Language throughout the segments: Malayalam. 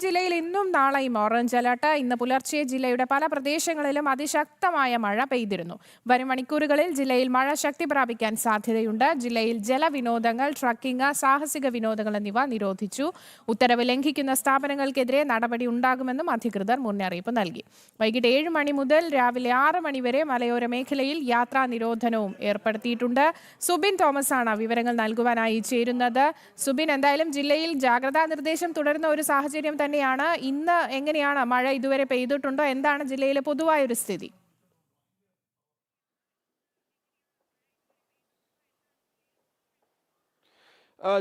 ജില്ലയിൽ ഇന്നും നാളെയും ഓറഞ്ച് അലർട്ട്. ഇന്ന് പുലർച്ചെ ജില്ലയുടെ പല പ്രദേശങ്ങളിലും അതിശക്തമായ മഴ പെയ്തിരുന്നു. വരും മണിക്കൂറുകളിൽ ജില്ലയിൽ മഴ ശക്തി പ്രാപിക്കാൻ സാധ്യതയുണ്ട്. ജില്ലയിൽ ജലവിനോദങ്ങൾ, ട്രക്കിംഗ്, സാഹസിക വിനോദങ്ങൾ എന്നിവ നിരോധിച്ചു. ഉത്തരവ് ലംഘിക്കുന്ന സ്ഥാപനങ്ങൾക്കെതിരെ നടപടി ഉണ്ടാകുമെന്നും അധികൃതർ മുന്നറിയിപ്പ് നൽകി. വൈകിട്ട് 7 മണി മുതൽ രാവിലെ 6 മണി വരെ മലയോര മേഖലയിൽ യാത്രാ നിരോധനവും ഏർപ്പെടുത്തിയിട്ടുണ്ട്. സുബിൻ തോമസ് ആണ് വിവരങ്ങൾ നൽകുവാനായി ചേരുന്നത്. സുബിൻ, എന്തായാലും ജില്ലയിൽ ജാഗ്രതാ നിർദ്ദേശം തുടരുന്ന ഒരു സാഹചര്യം തന്നെയാണ്. ഇന്ന് എങ്ങനെയാണ് മഴ ഇതുവരെ പെയ്തിട്ടുണ്ടോ? എന്താണ് ജില്ലയിലെ പൊതുവായ ഒരു സ്ഥിതി?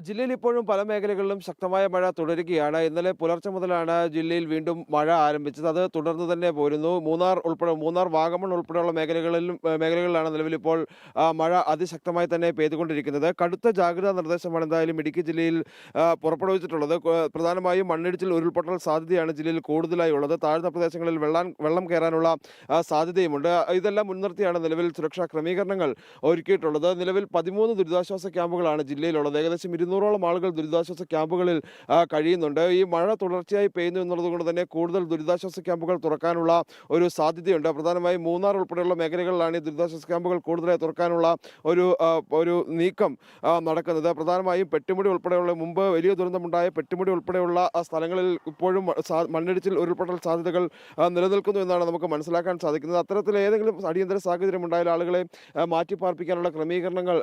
ജില്ലയിൽ ഇപ്പോഴും പല മേഖലകളിലും ശക്തമായ മഴ തുടരുകയാണ്. ഇന്നലെ പുലർച്ചെ മുതലാണ് ജില്ലയിൽ വീണ്ടും മഴ ആരംഭിച്ചത്. അത് തുടർന്ന് തന്നെ പോരുന്നു. മൂന്നാർ, വാഗമൺ ഉൾപ്പെടെയുള്ള മേഖലകളിലാണ് നിലവിലിപ്പോൾ മഴ അതിശക്തമായി തന്നെ പെയ്തുകൊണ്ടിരിക്കുന്നത്. കടുത്ത ജാഗ്രതാ നിർദ്ദേശമാണ് എന്തായാലും ഇടുക്കി ജില്ലയിൽ പുറപ്പെടുവിച്ചിട്ടുള്ളത്. പ്രധാനമായും മണ്ണിടിച്ചിൽ, ഉരുൾപൊട്ടൽ സാധ്യതയാണ് ജില്ലയിൽ കൂടുതലായി ഉള്ളത്. താഴ്ന്ന പ്രദേശങ്ങളിൽ വെള്ളം കയറാനുള്ള സാധ്യതയുമുണ്ട്. ഇതെല്ലാം മുൻനിർത്തിയാണ് നിലവിൽ സുരക്ഷാ ക്രമീകരണങ്ങൾ ഒരുക്കിയിട്ടുള്ളത്. നിലവിൽ 13 ദുരിതാശ്വാസ ക്യാമ്പുകളാണ് ജില്ലയിലുള്ളത്. ഏകദേശം 200ഓളം ആളുകൾ ദുരിതാശ്വാസ ക്യാമ്പുകളിൽ കഴിയുന്നുണ്ട്. ഈ മഴ തുടർച്ചയായി പെയ്യുന്നു എന്നുള്ളതുകൊണ്ട് തന്നെ കൂടുതൽ ദുരിതാശ്വാസ ക്യാമ്പുകൾ തുറക്കാനുള്ള ഒരു സാധ്യതയുണ്ട്. പ്രധാനമായും മൂന്നാർ ഉൾപ്പെടെയുള്ള മേഖലകളിലാണ് ഈ ദുരിതാശ്വാസ ക്യാമ്പുകൾ കൂടുതലായി തുറക്കാനുള്ള ഒരു നീക്കം നടക്കുന്നത്. പ്രധാനമായും പെട്ടിമുടി ഉൾപ്പെടെയുള്ള മുമ്പ് വലിയ ദുരന്തമുണ്ടായ പെട്ടിമുടി ഉൾപ്പെടെയുള്ള സ്ഥലങ്ങളിൽ ഇപ്പോഴും മണ്ണിടിച്ചിൽ, ഉരുൾപൊട്ടൽ സാധ്യതകൾ നിലനിൽക്കുന്നു എന്നാണ് നമുക്ക് മനസ്സിലാക്കാൻ സാധിക്കുന്നത്. അത്തരത്തിൽ ഏതെങ്കിലും അടിയന്തര സാഹചര്യം ഉണ്ടായാൽ ആളുകളെ മാറ്റിപ്പാർപ്പിക്കാനുള്ള ക്രമീകരണങ്ങൾ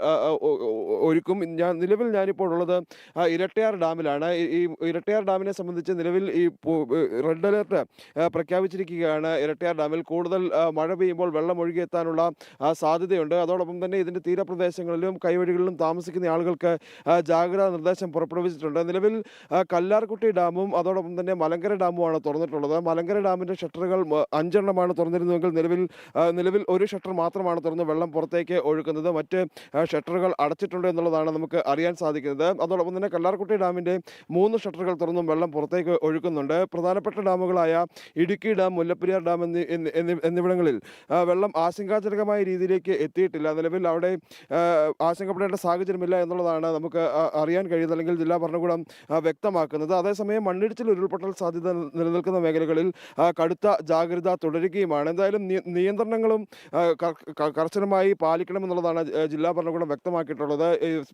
ഒരുക്കും. നിലവിൽ ഞാനിപ്പോൾ ഉള്ളത് ഇരട്ടയാർ ഡാമിലാണ്. ഈ ഇരട്ടയാർ ഡാമിനെ സംബന്ധിച്ച് നിലവിൽ ഈ റെഡ് അലർട്ട് പ്രഖ്യാപിച്ചിരിക്കുകയാണ്. ഇരട്ടയാർ ഡാമിൽ കൂടുതൽ മഴ പെയ്യുമ്പോൾ വെള്ളം ഒഴുകിയെത്താനുള്ള സാധ്യതയുണ്ട്. അതോടൊപ്പം തന്നെ ഇതിൻ്റെ തീരപ്രദേശങ്ങളിലും കൈവഴികളിലും താമസിക്കുന്ന ആളുകൾക്ക് ജാഗ്രതാ നിർദ്ദേശം പുറപ്പെടുവിച്ചിട്ടുണ്ട്. നിലവിൽ കല്ലാർകുട്ടി ഡാമും അതോടൊപ്പം തന്നെ മലങ്കര ഡാമുമാണ് തുറന്നിട്ടുള്ളത്. മലങ്കര ഡാമിൻ്റെ ഷട്ടറുകൾ 5 എണ്ണമാണ് തുറന്നിരുന്നതെങ്കിൽ നിലവിൽ ഒരു ഷട്ടർ മാത്രമാണ് തുറന്ന് വെള്ളം പുറത്തേക്ക് ഒഴുക്കുന്നത്. മറ്റ് ഷട്ടറുകൾ അടച്ചിട്ടുണ്ട് എന്നുള്ളതാണ് നമുക്ക് അറിയാൻ സാധിക്കുന്നത്. അതോടൊപ്പം തന്നെ കല്ലാർകുട്ടി ഡാമിൻ്റെ 3 ഷട്ടറുകൾ തുറന്നും വെള്ളം പുറത്തേക്ക് ഒഴുക്കുന്നുണ്ട്. പ്രധാനപ്പെട്ട ഡാമുകളായ ഇടുക്കി ഡാം, മുല്ലപ്പെരിയാർ ഡാം എന്നിവിടങ്ങളിൽ വെള്ളം ആശങ്കാജനകമായ രീതിയിലേക്ക് എത്തിയിട്ടില്ല. നിലവിൽ അവിടെ ആശങ്കപ്പെടേണ്ട സാഹചര്യമില്ല എന്നുള്ളതാണ് നമുക്ക് അറിയാൻ കഴിയുന്നത്, അല്ലെങ്കിൽ ജില്ലാ ഭരണകൂടം വ്യക്തമാക്കുന്നത്. അതേസമയം മണ്ണിടിച്ചിൽ, ഉരുൾപൊട്ടൽ സാധ്യത നിലനിൽക്കുന്ന മേഖലകളിൽ കടുത്ത ജാഗ്രത തുടരുകയുമാണ്. എന്തായാലും നിയന്ത്രണങ്ങളും കർശനമായി പാലിക്കണമെന്നുള്ളതാണ് ജില്ലാ ഭരണകൂടം വ്യക്തമാക്കിയിട്ടുള്ളത്.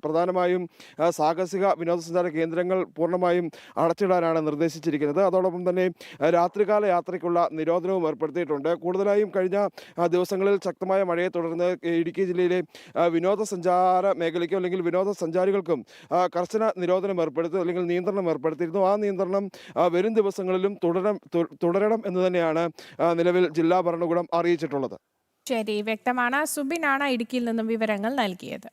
പ്രധാനമായും സാഹസിക വിനോദസഞ്ചാര കേന്ദ്രങ്ങൾ പൂർണ്ണമായും അടച്ചിടാനാണ് നിർദ്ദേശിച്ചിരിക്കുന്നത്. അതോടൊപ്പം തന്നെ രാത്രികാല യാത്രയ്ക്കുള്ള നിരോധനവും ഏർപ്പെടുത്തിയിട്ടുണ്ട്. കൂടുതലായും കഴിഞ്ഞ ദിവസങ്ങളിൽ ശക്തമായ മഴയെ തുടർന്ന് ഇടുക്കി ജില്ലയിലെ വിനോദസഞ്ചാര മേഖലയ്ക്കും അല്ലെങ്കിൽ വിനോദസഞ്ചാരികൾക്കും കർശന നിരോധനം അല്ലെങ്കിൽ നിയന്ത്രണം ഏർപ്പെടുത്തിയിരുന്നു. ആ നിയന്ത്രണം വരും ദിവസങ്ങളിലും തുടരണം എന്ന് തന്നെയാണ് നിലവിൽ ജില്ലാ ഭരണകൂടം അറിയിച്ചിട്ടുള്ളത്. ശരി, വ്യക്തമാണ്. സുബിനാണ് ഇടുക്കിയിൽ നിന്നും വിവരങ്ങൾ നൽകിയത്.